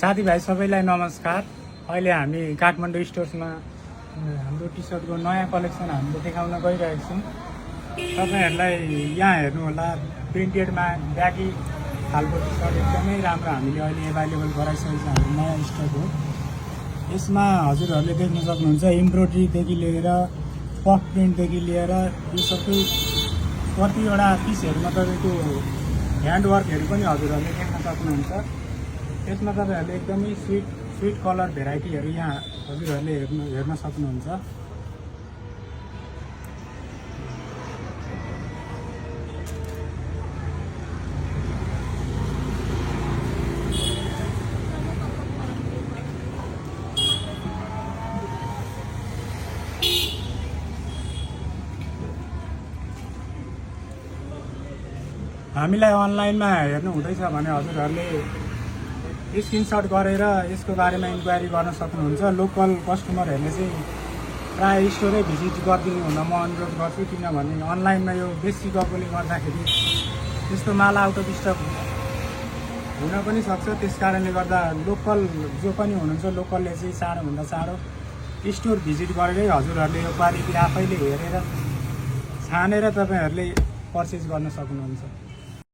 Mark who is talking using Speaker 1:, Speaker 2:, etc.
Speaker 1: साथीभाइ सबैलाई नमस्कार। अहिले हामी काठमाडौँ स्टोर्समा हाम्रो टी सर्टको नयाँ कलेक्सन हामीले देखाउन गइरहेको छौँ। तपाईँहरूलाई यहाँ हेर्नु होला, प्रिन्टेडमा ब्यागी खालको टी सर्ट एकदमै राम्रो हामीले अहिले एभाइलेबल गराइसकेको छ। हाम्रो नयाँ स्टक हो। यसमा हजुरहरूले देख्न सक्नुहुन्छ एम्ब्रोइड्रीदेखि लिएर पफ प्रिन्टदेखि लिएर यो सबै कतिवटा पिसहरूमा तपाईँको ह्यान्डवर्कहरू पनि हजुरहरूले देख्न सक्नुहुन्छ। यसमा तपाईँहरूले एकदमै स्विट कलर भेराइटीहरू यहाँ हजुरहरूले हेर्न सक्नुहुन्छ। हामीलाई अनलाइनमा हेर्नु हुँदैछ भने हजुरहरूले स्क्रिनसट गरेर यसको बारेमा इन्क्वायरी गर्न सक्नुहुन्छ। लोकल कस्टमरहरूले चाहिँ प्रायः स्टोरै भिजिट गरिदिनु हुन म अनुरोध गर्छु, किनभने अनलाइनमा यो बेसी गएकोले गर्दाखेरि त्यस्तो माल आउट अफ स्टक हुन पनि सक्छ। त्यस कारणले गर्दा लोकल जो पनि हुनुहुन्छ लोकलले चाहिँ चाँडोभन्दा चाँडो स्टोर भिजिट गरेरै हजुरहरूले यो क्वालिटी आफैले हेरेर छानेर तपाईँहरूले पर्चेज गर्न सक्नुहुन्छ।